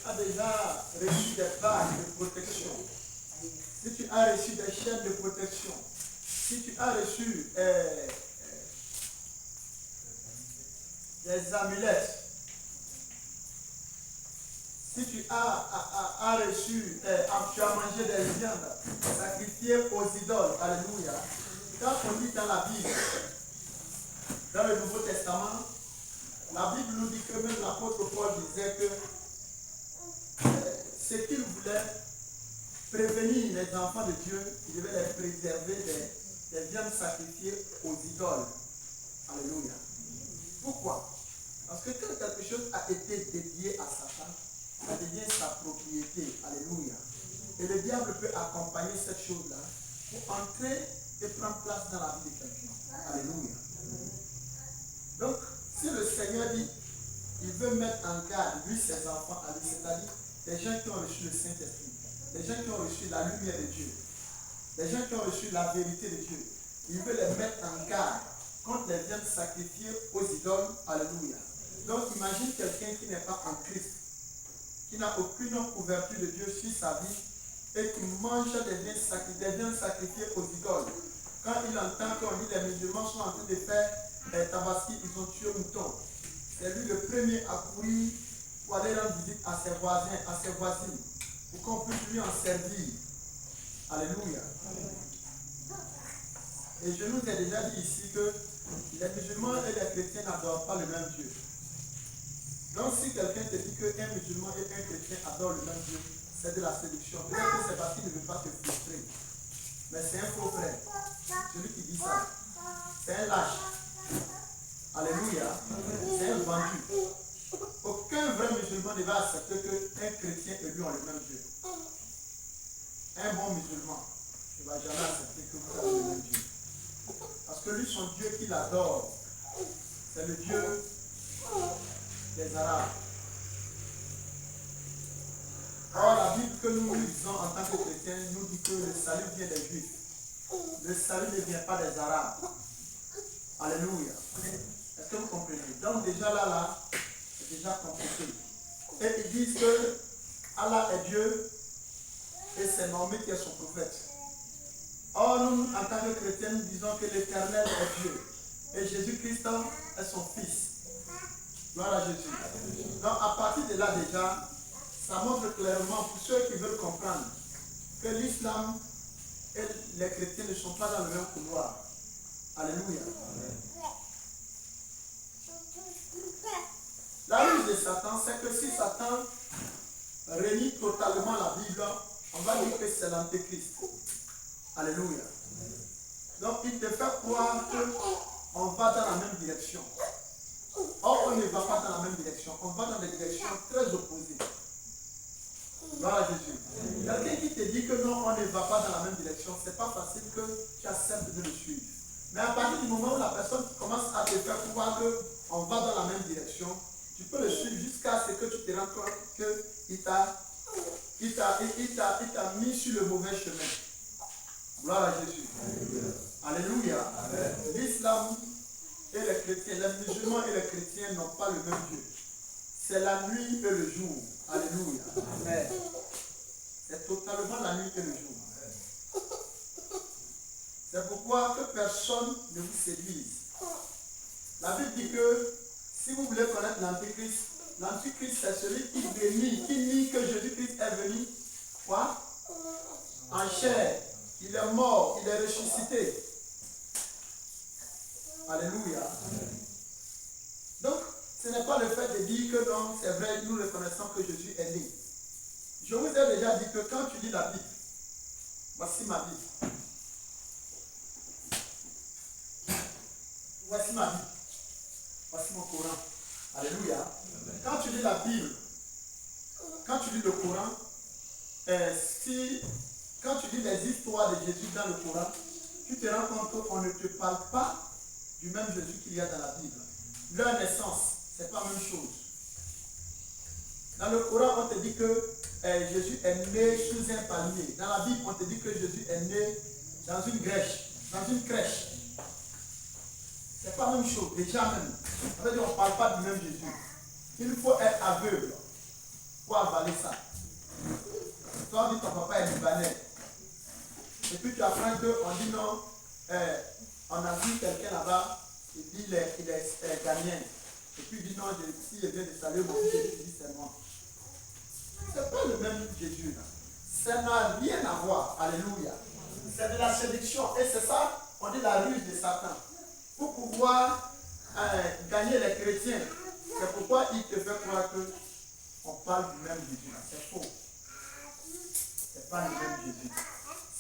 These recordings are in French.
as déjà reçu des bagues de protection, si tu as reçu des chaînes de protection, si tu as reçu des amulettes, si tu as reçu, tu as mangé des viandes sacrifiées aux idoles, alléluia. Quand on lit dans la Bible, dans le Nouveau Testament, la Bible nous dit que même l'apôtre Paul disait que ce qu'il voulait prévenir les enfants de Dieu, il devait les préserver des viandes sacrifiées aux idoles. Alléluia. Pourquoi? Parce que quand quelque chose a été dédié à Satan, ça devient sa propriété. Alléluia. Et le diable peut accompagner cette chose-là pour entrer et prendre place dans la vie de quelqu'un. Alléluia. Donc, si le Seigneur dit, il veut mettre en garde, lui, ses enfants, à lui, c'est-à-dire des gens qui ont reçu le Saint-Esprit, des gens qui ont reçu la lumière de Dieu, des gens qui ont reçu la vérité de Dieu, il veut les mettre en garde contre les viandes sacrifiées aux idoles. Alléluia. Donc, imagine quelqu'un qui n'est pas en Christ, qui n'a aucune couverture de Dieu sur sa vie et qui mange des viandes sacrifiées aux idoles. Quand il entend qu'on dit les musulmans sont en train de faire tabaski, ils ont tué un mouton. C'est lui le premier à courir pour aller rendre visite à ses voisins, à ses voisines, pour qu'on puisse lui en servir. Alléluia. Et je nous ai déjà dit ici que les musulmans et les chrétiens n'adorent pas le même Dieu. Donc si quelqu'un te dit qu'un musulman et un chrétien adorent le même Dieu, c'est de la séduction. Peut-être que c'est parce qu'il ne veut pas te frustrer. Mais c'est un faux frère. Celui qui dit ça, c'est un lâche. Alléluia. C'est un vendu. Aucun vrai musulman ne va accepter qu'un chrétien et lui ont le même Dieu. Un bon musulman ne va jamais accepter que vous avez le même Dieu. Parce que lui, son Dieu qu'il adore, c'est le Dieu des Arabes. Or, la Bible que nous lisons en tant que chrétiens nous dit que le salut vient des Juifs. Le salut ne vient pas des Arabes. Alléluia. Est-ce que vous comprenez? Donc déjà là, c'est déjà compliqué. Et ils disent que Allah est Dieu et c'est Mahomet qui est son prophète. Or, nous, en tant que chrétiens, nous disons que l'Éternel est Dieu et Jésus-Christ est son Fils. Gloire à Jésus. Donc, à partir de là déjà, ça montre clairement pour ceux qui veulent comprendre que l'islam et les chrétiens ne sont pas dans le même couloir. Alléluia. La ruse de Satan, c'est que si Satan renie totalement la Bible, on va dire que c'est l'antéchrist. Alléluia. Donc, il te fait croire qu'on va dans la même direction. Or, on ne va pas dans la même direction. On va dans des directions très opposées. Gloire à Jésus. Quelqu'un qui te dit que non, on ne va pas dans la même direction, c'est pas facile que tu acceptes de le suivre. Mais à partir du moment où la personne commence à te faire croire qu'on va dans la même direction, tu peux le suivre jusqu'à ce que tu te rendes compte qu'il t'a mis sur le mauvais chemin. Gloire à Jésus. Alléluia. L'islam et les chrétiens, les musulmans et les chrétiens n'ont pas le même Dieu. C'est la nuit et le jour. Alléluia. Amen. C'est totalement la nuit et le jour. C'est pourquoi que personne ne vous séduise. La Bible dit que si vous voulez connaître l'antichrist c'est celui qui nie que Jésus-Christ est venu. Quoi? En chair. Il est mort, il est ressuscité. Alléluia. Donc, ce n'est pas le fait de dire que non, c'est vrai, nous reconnaissons que Jésus est né. Je vous ai déjà dit que quand tu lis la Bible, voici ma Bible. Voici ma Bible. Voici mon Coran. Alléluia. Quand tu lis la Bible, quand tu lis le Coran, quand tu lis les histoires de Jésus dans le Coran, tu te rends compte qu'on ne te parle pas du même Jésus qu'il y a dans la Bible. Leur naissance, ce n'est pas la même chose. Dans le Coran, on te dit que Jésus est né sous un palmier. Dans la Bible, on te dit que Jésus est né dans une crèche. C'est pas la même chose, déjà même. Ça veut dire qu'on ne parle pas du même Jésus. Il faut être aveugle pour avaler ça. Toi, on dit ton papa est libanais. Et puis tu apprends qu'on dit non, on a vu quelqu'un là-bas, il dit il est ghanéen. Et puis il dit non, si je viens de saluer mon fils, il dit c'est moi. C'est pas le même Jésus là. Ça n'a rien à voir. Alléluia. C'est de la séduction. Et c'est ça, on dit la ruse de Satan. Pour pouvoir gagner les chrétiens. C'est pourquoi il te fait croire qu'on parle du même Jésus. C'est faux. C'est pas le même Jésus.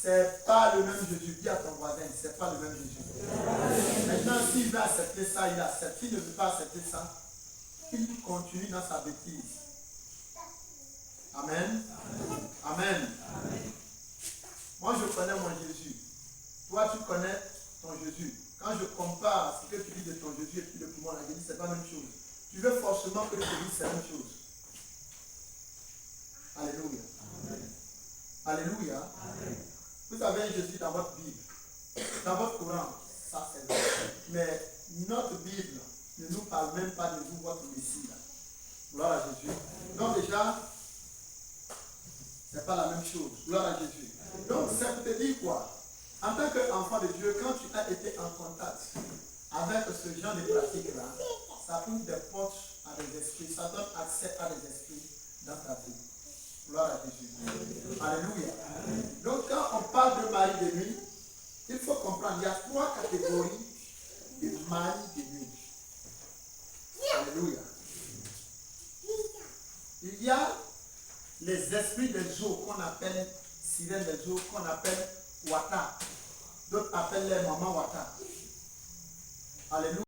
C'est pas le même Jésus. Dis à ton voisin, c'est pas le même Jésus. Maintenant, s'il veut accepter ça, il accepte. S'il ne veut pas accepter ça, il continue dans sa bêtise. Amen. Amen. Amen. Moi, je connais mon Jésus. Toi, tu connais ton Jésus. Quand je compare ce que tu dis de ton Jésus et puis le poumon, je dis c'est pas la même chose. Tu veux forcément que je te dise c'est la même chose. Alléluia. Amen. Alléluia. Amen. Vous avez un Jésus dans votre Bible. Dans votre Coran, ça c'est vrai. Mais notre Bible ne nous parle même pas de vous, votre Messie. Là. Gloire à Jésus. Donc déjà, c'est pas la même chose. Gloire à Jésus. Donc ça te dit quoi? En tant qu'enfant de Dieu, quand tu as été en contact avec ce genre de pratique-là, ça ouvre des portes à des esprits, ça donne accès à des esprits dans ta vie. Gloire à Jésus. Alléluia. Donc quand on parle de mari de nuit, il faut comprendre, il y a 3 catégories de mari de nuit. Alléluia. Il y a les esprits des eaux qu'on appelle sirènes des eaux, qu'on appelle Wata. D'autres appellent les mamans Wata. Alléluia.